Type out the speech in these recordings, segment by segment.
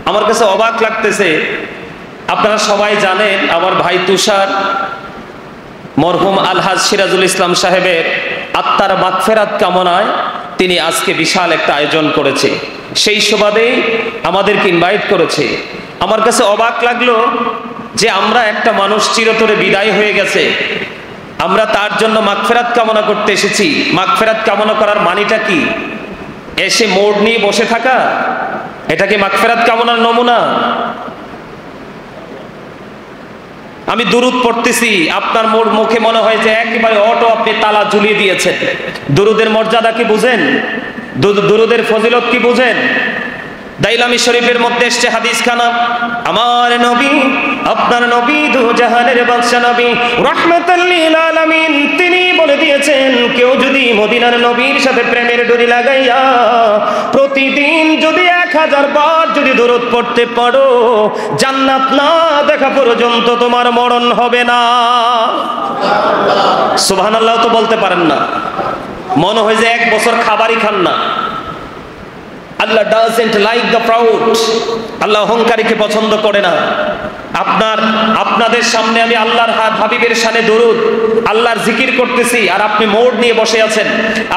আমার কাছে অবাক লাগতেছে, আপনারা সবাই জানেন আমার ভাই তুষার মরহুম আলহাজ সিরাজুল ইসলাম সাহেবের আত্মার মাগফিরাত কামনায় তিনি আজকে বিশাল একটা আয়োজন করেছে, সেই সুবাদেই আমাদেরকে ইনভাইট করেছে। আমার কাছে অবাক লাগলো যে আমরা একটা মানুষ চিরতরে বিদায় হয়ে গেছে, আমরা তার জন্য মাগফিরাত কামনা করতে এসেছি। মাগফিরাত কামনা করার মানেটা কি? এসে মোড় নিয়ে বসে থাকা? এটা কি মাগফিরাত কামনার নমুনা? আমি দুরুদ পড়তেছি, আপনার মুখে মনে হয় যে একেবারে অটো আপনি তালা ঝুলিয়ে দিয়েছেন। দুরুদের মর্যাদা কি বুঝেন? দুরুদের ফজিলত কি বুঝেন? দাইলামি শরীফের মধ্যে এসছে হাদিস খানা, আমার নবী আপনার নবী দু জাহানের বাদশা নবী রাহমাতাল লিল আলামিন তিনি বলে দিয়েছেন, কেউ যদি মদিনার নবীর সাথে প্রেমের ডোরি লাগাইয়া প্রতিদিন যদি 1000 বার যদি দরুদ পড়তে পারো, জান্নাত না দেখা পর্যন্ত তোমার মরণ হবে না। সুবহানাল্লাহ তো বলতে পারেন না, মনে হয় যে 1 বছর খাবারই খান না। আল্লাহ doesn't like the proud, আল্লাহ অহংকারীকে পছন্দ করে না। আপনাদের সামনে আমি আল্লাহর হাবিবের শানে দরুদ আল্লাহর জিকির করতেছি, আর আপনি মোড় নিয়ে বসে আছেন।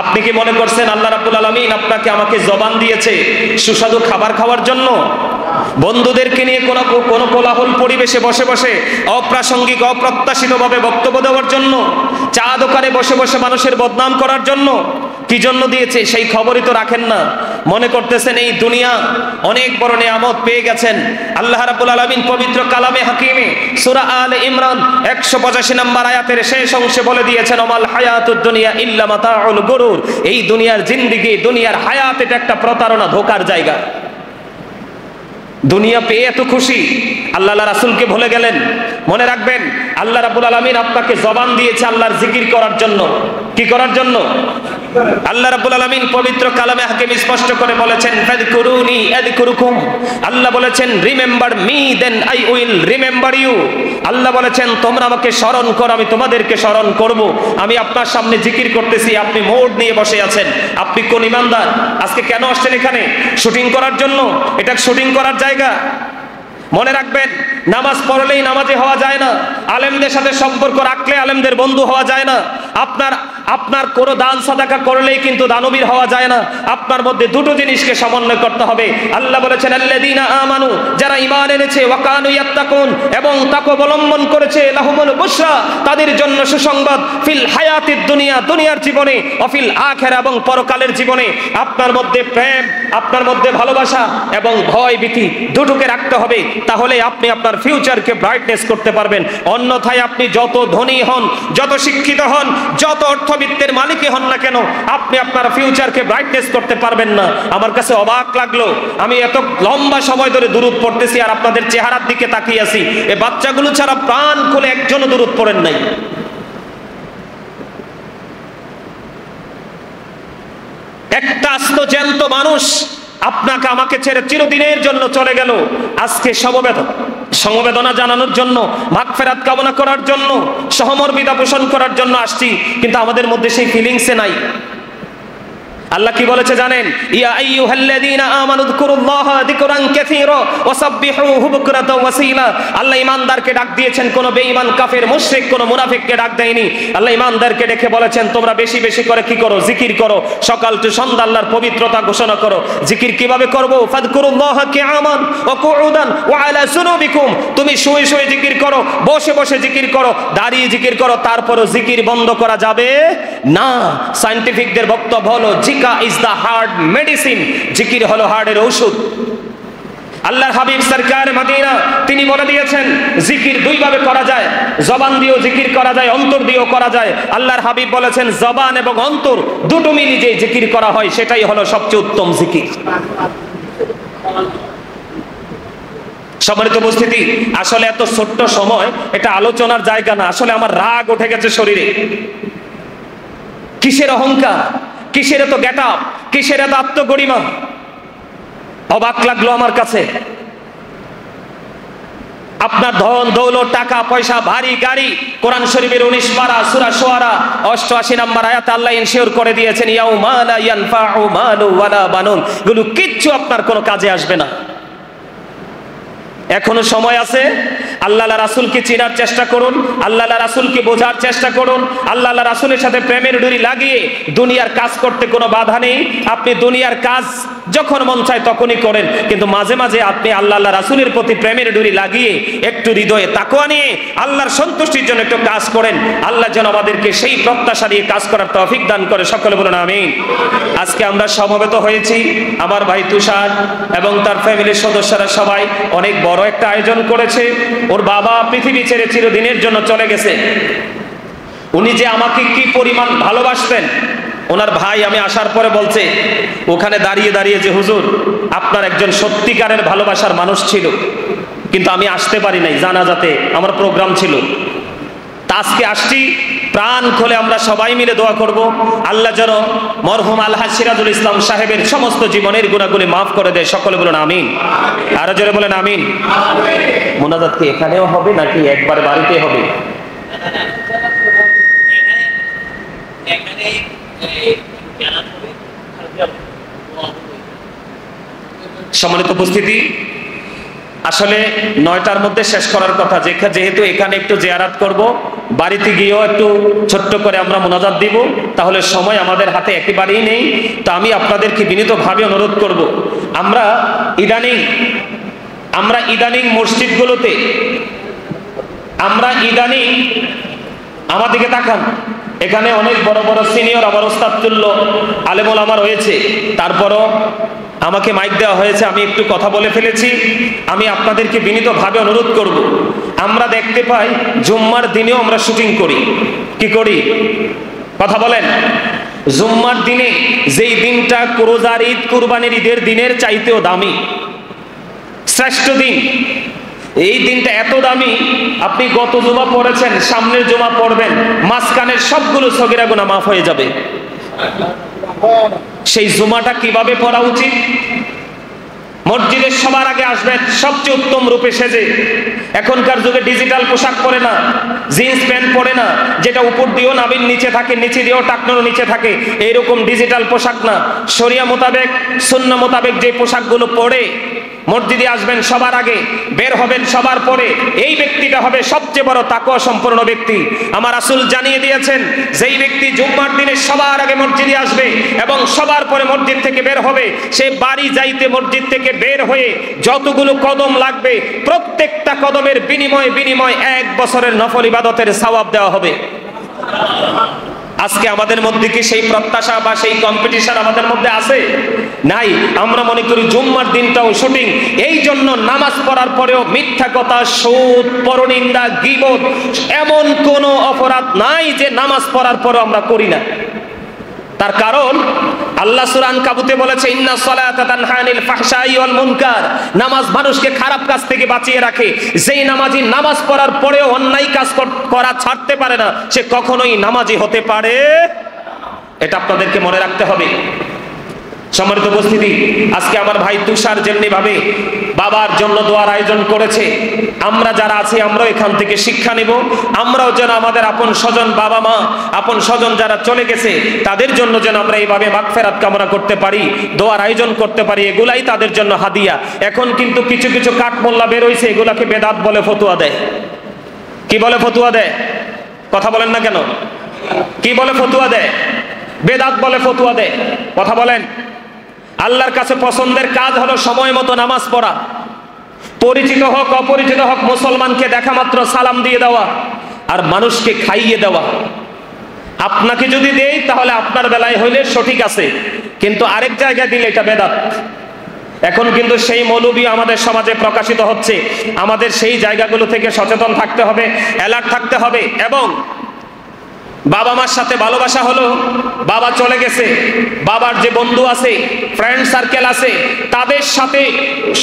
আপনি কি মনে করছেন আল্লাহ রাব্বুল আলামিন আপনাকে আমাকে জবান দিয়েছে সুস্বাদু খাবার খাওয়ার জন্য? বন্ধুদেরকে নিয়ে কোনো কোলাহল পরিবেশে বসে বসে অপ্রাসঙ্গিক অপ্রত্যাশিতভাবে বক্তব্য দেওয়ার জন্য? চা দোকানে বসে বসে মানুষের বদনাম করার জন্য? কি জন্য দিয়েছে সেই খবরই তো রাখেন না। মনে করতেছেন এই দুনিয়া অনেক বড় নিয়ামত পেয়ে গেছেন। আল্লাহ রাব্বুল আলামিন পবিত্র কালামে হাকিমে সূরা আলে ইমরান 185 নম্বর আয়াতের শেষ অংশে বলে দিয়েছেন, ওমাল হায়াতুদ দুনিয়া ইল্লা মাতাউল গুরুর। এই দুনিয়ার জিন্দেগি, দুনিয়ার হায়াত এটা একটা প্রতারণা, ধোঁকার জায়গা। দুনিয়া পেয়ে এত খুশি, আল্লাহ রাসূলকে ভুলে গেলেন। মনে রাখবেন আল্লাহ রাব্বুল আলামিন আপনাকে জবান দিয়েছে আল্লাহর জিকির করার জন্য। কি করার জন্য? আল্লাহ রাব্বুল আলামিন পবিত্র কালামে হাকিম স্পষ্ট করে বলেছেন, ফাযকুরুনি আযকুরুকুম। আল্লাহ বলেছেন, remember me then I will remember you. Allah বলেছেন, তোমরা আমাকে স্মরণ করো, আমি তোমাদেরকে স্মরণ করব। আমি আপনার সামনে জিকির করতেছি, আপনি মোড় নিয়ে বসে আছেন। আপনি কোন ইমানদার? আজকে কেন আসছেন এখানে? শুটিং করার জন্য? এটা শুটিং করার জায়গা? মনে রাখবেন, নামাজ পড়লেই নামাজি হওয়া যায় না, আলেমদের সাথে সম্পর্ক রাখলে আলেমদের বন্ধু হওয়া যায় না, আপনার কোনো দান সাদাকা করলেই কিন্তু দানবীর হওয়া যায় না। আপনার মধ্যে দুটো জিনিসকে সমন্বয় করতে হবে। আল্লাহ বলেছেন, আল্লাযীনা আমানু, যারা ঈমান এনেছে, ওয়া কানু ইয়াত্তাকুন, এবং তাকওয়া অবলম্বন করেছে, লাহুমুল বুশরা, তাদের জন্য সুসংবাদ, ফিল হায়াতিদ দুনিয়া, দুনিয়ার জীবনে, ওয়া ফিল আখিরা, এবং পরকালের জীবনে। আপনার মধ্যে প্রেম, আপনার মধ্যে ভালোবাসা এবং ভয় ভীতি দুটোকে রাখতে হবে, তাহলে আপনি আপনার ফিউচারকে ব্রাইটনেস করতে পারবেন। অন্যথায় আপনি যত ধনী হন, যত শিক্ষিত হন, যত অর্থবিত্তের মালিকই হন না কেন, আপনি আপনার ফিউচারকে ব্রাইটনেস করতে পারবেন না। আমার কাছে অবাক লাগলো, আমি এত লম্বা সময় ধরে দুরূদ পড়তেছি আর আপনাদের চেহারার দিকে তাকিয়ে আছি। এই বাচ্চাগুলো ছাড়া প্রাণ খুলে একজনও দুরূদ পড়েন নাই। একটা আস্ত জ্যান্ত মানুষ আপনাকে আমাকে ছেড়ে চিরদিনের জন্য চলে গেল। আজকে সমবেদনা জানানোর জন্য, মাগফিরাত কামনা করার জন্য, সহমর্মিতা পোষণ করার জন্য আসছি, কিন্তু আমাদের মধ্যে সেই ফিলিংসে নাই। আল্লাহ কি বলেছে জানেন? ইয়া আইয়ুহাল্লাযীনা আমানু যকুরুল্লাহা যিকরান কাসীরা ওয়াসাব্বিহুহু বুকরাতাও ওয়াসীলা। আল্লাহ ঈমানদারকে ডাক দিয়েছেন, কোন বেঈমান কাফের মুশরিক কোন মুনাফিককে ডাক দেয়নি। আল্লাহ ঈমানদারকে ডেকে বলেছেন, তোমরা বেশি বেশি করে কি করো? জিকির করো, সকাল টু সন্ধ্যা আল্লাহর পবিত্রতা ঘোষণা করো। জিকির কিভাবে করব? ফাযকুরুল্লাহা কিয়ামান ওয়া কুউদান ওয়া আলা জুনুবিকুম। তুমি শুয়ে শুয়ে জিকির করো, বসে বসে জিকির করো, দাঁড়িয়ে জিকির করো, তারপরও জিকির বন্ধ করা যাবে না। সায়েন্টিফিকদের বক্তব্য হলো, is the heart medicine, জিকির হলো হার্টের ঔষধ। আল্লাহর হাবিব সরকার মদিনা তিনি বলে দিয়েছেন, জিকির দুই ভাবে করা যায়, জবান দিয়েও জিকির করা যায়, অন্তর দিয়েও করা যায়। আল্লাহর হাবিব বলেছেন, জবান এবং অন্তর দুটো মিলিয়ে যে জিকির করা হয় সেটাই হলো সবচেয়ে উত্তম জিকির। সম্মানিত উপস্থিতি, আসলে এত ছোট্ট সময় এটা আলোচনার জায়গা না। আসলে আমার রাগ উঠে গেছে শরীরে। কিসের অহংকার, কিসের এত গেটআপ, কিসের এত আত্মগরিমা? অবাক লাগলো আমার কাছে। আপনার ধন দৌলত, টাকা পয়সা, ভারী গাড়ি, কোরআন শরীফের 19 পারা সূরা শুআরা 88 নম্বর আয়াতে আল্লাহ ইনশিওর করে দিয়েছেন, ইয়াউমা লা ইয়ানফাউ মালু ওয়ালা বানুন, এগুলো কিচ্ছু আপনার কোনো কাজে আসবে না। এখনো সময় আছে। আল্লাহ রাসূলকে চেনার চেষ্টা করুন, আল্লাহ রাসূলকে বোঝার চেষ্টা করুন, আল্লাহ রাসূলের সাথে প্রেমের ডুরি লাগিয়ে দুনিয়ার কাজ করতে কোনো বাধা নেই। আপনি দুনিয়ার কাজ যখন মন চায় তখনই করেন, কিন্তু মাঝে মাঝে আপনি আল্লাহ রাসূলের প্রতি প্রেমের ডুরি লাগিয়ে একটু হৃদয়ে তাকওয়া নিয়ে আল্লাহর সন্তুষ্টির জন্য একটু কাজ করেন। আল্লাহ যেন আমাদেরকে সেই প্রত্যাশা নিয়ে কাজ করার তৌফিক দান করে, সকলে বলুন আমিন। আজকে আমরা সমবেত হয়েছি, আমার ভাই তুষার এবং তার ফ্যামিলির সদস্যরা সবাই অনেক বড় একটা আয়োজন করেছে। ওর বাবা পৃথিবী ছেড়ে চিরদিনের জন্য চলে গেছে। উনি যে আমাকে কি পরিমাণ ভালোবাসতেন, ওনার ভাই আমি আসার পরে বলছে ওখানে দাঁড়িয়ে দাঁড়িয়ে যে হুজুর আপনার একজন সত্যিকারের ভালোবাসার মানুষ ছিল, কিন্তু আমি আসতে পারি নাই, জানাজাতে আমার প্রোগ্রাম ছিল। তা আজকে আসছি, প্রাণ খুলে আমরা সবাই মিলে দোয়া করব আল্লাহ যেন মরহুম আলহাজ সিরাজুল ইসলাম সাহেবের সমস্ত জীবনের গুনাহগুলি মাফ করে দেয়, সকলে বলুন আমিন। আরো জোরে বলেন আমিন। মুনাজাত কি এখানেও হবে নাকি একবার বাড়িতে হবে? সম্মানিত উপস্থিতি, আসলে 9টার মধ্যে শেষ করার কথা, যেহেতু এখানে একটু জিয়ারাত করব, বাড়িতে গিয়েও একটু ছোট্ট করে আমরা মুনাজাত দিব, তাহলে সময় আমাদের হাতে একেবারেই নেই। তো আমি আপনাদেরকে বিনীতভাবে অনুরোধ করব, আমরা ইদানিং মসজিদগুলোতে আমার দিকে তাকান, এখানে অনেক বড় বড় সিনিয়র আমার ওস্তাদ তুল্য আলেমুল আমার রয়েছে, তারপরও আমাকে মাইক দেওয়া হয়েছে, আমি একটু কথা বলে ফেলেছি। আমি আপনাদেরকে বিনীতভাবে অনুরোধ করব, আমরা দেখতে পাই জুম্মার দিনেও আমরা শুটিং করি। কি করি? কথা বলেন। জুম্মার দিনে, যেই দিনটা রোজার ঈদ কুরবানির ঈদের দিনের চাইতেও দামি, শ্রেষ্ঠ দিন, এই দিনটা এত দামি, আপনি গত জুমা পড়েছেন, সামনের জুমা পড়বেন, মাঝখানের সবগুলো সগীরা গুনাহ মাফ হয়ে যাবে। সেই জুমাটা কিভাবে পড়া উচিত? মসজিদে সবার আগে আসবেন সবচেয়ে উত্তম রূপে সেজে। এখনকার যুগে ডিজিটাল পোশাক পরে না, জিন্স প্যান্ট পরে না, যেটা উপর দিয়েও নাভির নিচে থাকে, নিচে দিয়েও টাকনোর নিচে থাকে, এইরকম ডিজিটাল পোশাক না, শরিয়া মোতাবেক সুন্নাহ মোতাবেক যে পোশাকগুলো পরে মসজিদে আসবেন সবার আগে, বের হবেন সবার পরে, এই ব্যক্তিটা হবে সবচেয়ে বড় তাকওয়া সম্পন্ন ব্যক্তি। আমার রাসূল জানিয়ে দিয়েছেন, যেই ব্যক্তি জুম্মার দিনে সবার আগে মসজিদে আসবে এবং সবার পরে মসজিদ থেকে বের হবে, সে বাড়ি যাইতে মসজিদ থেকে বের হয়ে যতগুলো কদম লাগবে, প্রত্যেকটা কদমের বিনিময় 1 বছরের নফল ইবাদতের সওয়াব দেওয়া হবে। আজকে আমাদের মধ্যে কি সেই প্রত্যাশা বা সেই কম্পিটিশন আমাদের মধ্যে আছে? নাই। আমরা মনে করি জুম্মার দিনটাও শুটিং। এই জন্য নামাজ পড়ার পরেও মিথ্যা কথা, সুদ, পরনিন্দা, গীবত, এমন কোন অপরাধ নাই যে নামাজ পড়ার পরেও আমরা করি না। তার কারণ আল্লাহ সূরা আনকাবুতে বলেছে, ইন্নাস সালাতা তানহা আনিল ফাহশাই ওয়াল মুনকার, নামাজ মানুষকে খারাপ কাজ থেকে বাঁচিয়ে রাখে। যেই নামাজি নামাজ পড়ার পরেও অন্যায় কাজ করা ছাড়তে পারে না, সে কখনোই নামাজি হতে পারে। এটা আপনাদেরকে মনে রাখতে হবে। সম্মানিত উপস্থিতি, আজকে আমার ভাই তুষার যেমনি ভাবে বাবার জন্য দোয়ার আয়োজন করেছে, আমরা যারা আছি আমরাও এখান থেকে শিক্ষা নেব। আমরাও যেন আমাদের আপন স্বজন, বাবা মা, আপন স্বজন যারা চলে গেছে, তাদের জন্য যেন আমরা এইভাবে মাগফিরাত কামনা করতে পারি, দোয়ার আয়োজন করতে পারি, এগুলাই তাদের জন্য হাদিয়া। এখন কিন্তু কিছু কিছু কাঠমোল্লা বের হইছে, এগুলাকে বেদাত বলে ফতোয়া দেয়। কি বলে ফতোয়া দেয়? কথা বলেন না কেন? কি বলে ফতোয়া দেয়? বেদাত বলে ফতোয়া দেয়। কথা বলেন। আল্লাহর কাছে পছন্দের কাজ হলো সময় মতো নামাজ পড়া, পরিচিত হোক অপরিচিত হোক মুসলমানকে দেখা মাত্র সালাম দিয়ে দেওয়া, আর মানুষকে খাইয়ে দেওয়া। আপনাকে যদি দেই তাহলে আপনার বেলায় হইলে সঠিক আছে, কিন্তু আরেক জায়গায় দিলে এটা বেদাত। এখন কিন্তু সেই মৌলবী আমাদের সমাজে প্রকাশিত হচ্ছে। আমাদের সেই জায়গাগুলো থেকে সচেতন থাকতে হবে, অ্যালার্ট থাকতে হবে। এবং বাবা মার সাথে ভালোবাসা হলো, বাবা চলে গেছে, বাবার যে বন্ধু আছে, ফ্রেন্ড সার্কেল আছে, তাদের সাথে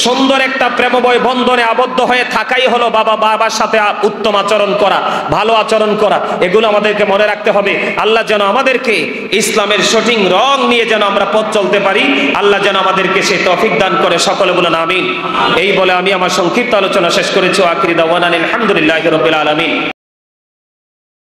সুন্দর একটা প্রেমময় বন্ধনে আবদ্ধ হয়ে থাকাই হলো বাবার সাথে উত্তম আচরণ করা, ভালো আচরণ করা। এগুলো আমাদেরকে মনে রাখতে হবে। আল্লাহ যেন আমাদেরকে ইসলামের সঠিক রং নিয়ে যেন আমরা পথ চলতে পারি, আল্লাহ যেন আমাদেরকে সেই তৌফিক দান করে, সকলে বলেন আমিন। এই বলে আমি আমার সংক্ষিপ্ত আলোচনা শেষ করেছি। আখিরি দাওয়ানা আলহামদুলিল্লাহি রাব্বিল আলামিন।